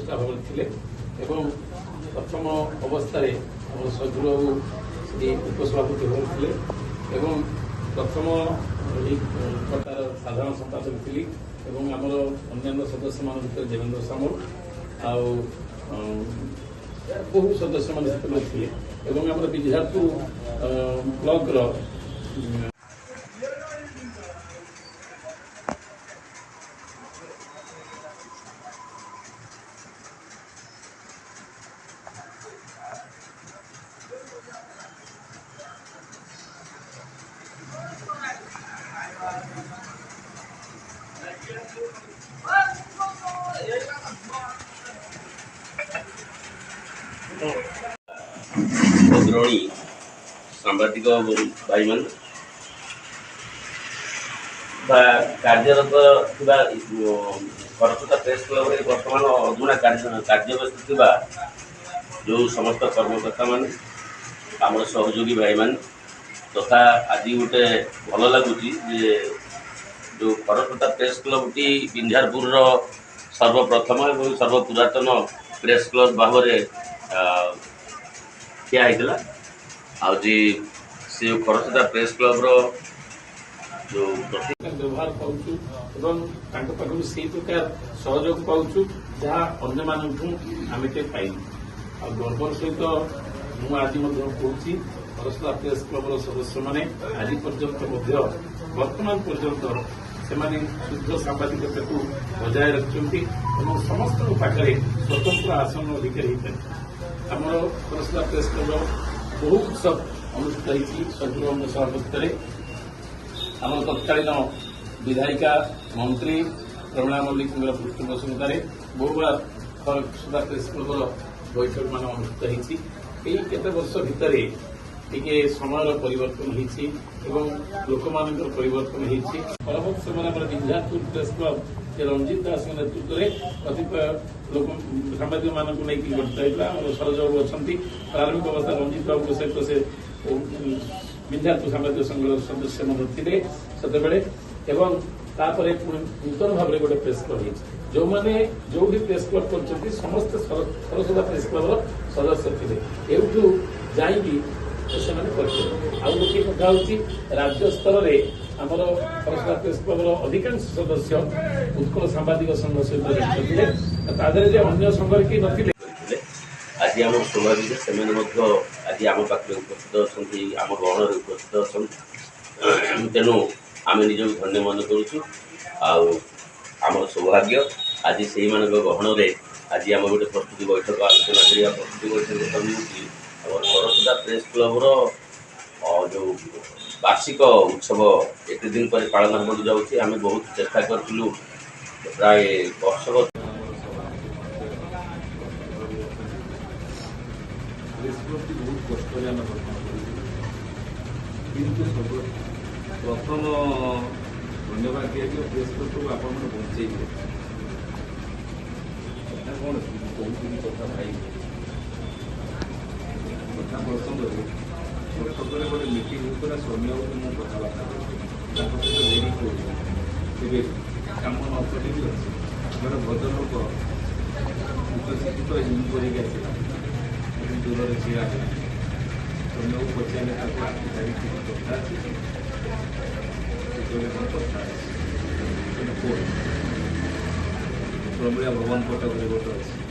उपदेष्टा भाव थे एवं प्रथम अवस्था सजु बाबू उपसभापति होते एवं प्रथम प्रकार साधारण संपादक थी आमर अन्य सदस्य मान भर देवेंद्र सामल आउ बहु सदस्य मान थे आम विद्यार्थी ब्लॉक अग्रणी सांबादिक भाई मान कार्यरत खरसुता प्रेस क्लब बर्तमान अधुना कार्यव्यस्त जो समस्त कर्मकर्ता मान आम सहयोगी भाई मान तथा आज गोटे भल लगुच जो खरसुता प्रेस क्लब टी विंध्यारपुर सर्वप्रथम और सर्वपुरातन प्रेस क्लब भाव ठिया होता आजी से खरसुता प्रेस क्लब जो व्यवहार पाऊँ से प्रकार सहयोग पाऊँ जहाँ अन्य मानू आम पाई गर्वर सहित मुझे कहूँ खरसुता प्रेस क्लब सदस्य मैंने आज पर्यंत वर्तमान पर्यंत से शुद्ध सांबादिकता को बजाय रखिंट समस्त पाखे स्वतंत्र आसन अधिकारी होता आमर खरसुता प्रेस क्लब बहु उत्सव अनुष्ठित होती सचिव सभापति आम तत्कालीन विधायिका मंत्री प्रमिला मल्लिक पृष्ठपोषकतार बहुबार खरसुता प्रेस क्लब बैठक मान अनुष्ठित होती केते वर्ष भितर टिके समय परिवर्तन होती लोक मान परिवर्तन होती परवर्त समय विद्यार्थी प्रेस क्लब रंजित दास नेतृत्व में कतिपय लोक सांबादिक मान नहीं गठित होता सरज बाबू अच्छा प्रारंभिक अवस्था रंजित बाबू सहित से विद्यार्थी सांबादिक संघ सदस्य थे से नूतन भाव में गोटे प्रेस क्लब हो जो मैंने जो भी प्रेस क्लब कर समस्त खरसुता प्रेस क्लब सदस्य थे एवठू जा गोटे कथा हूँ राज्य स्तर में आमर खरसुता प्रेस क्लब अधिकांश सदस्य उत्कल सांबादिक संघ सहित थे अन्य संघ किए नथिले आज आम स्वाभाविक से आज आम पाखे उपस्थित अच्छा आम गहन उपस्थित अच्छा तेणु आम निज धन्य मन करुम सौभाग्य आज से गहन आज आम गोटे प्रस्तुति बैठक आलोचना करने प्रस्तुति बैठक खरसुता प्रेस क्लब जो वार्षिक उत्सव एत दिन पर पालन होगा जाऊँगी आम बहुत चेष्टा करूँ प्राय वर्षक प्रथम धन्यवाद दिया प्रेस क्लब को आप बचे कौन कौन कथा भाई कथा प्रसंग कटक गोटे मीटिंग होता सौम्य मुझे कथबार्ता सहित लेडी कहे कम न कटी गोटे भद्र लोक उच्चशिक्षित हिंदी पढ़ी आसला दूर छड़ा सौम्य को पचारे कथा प्रमिला भवन कटक गोटे अच्छी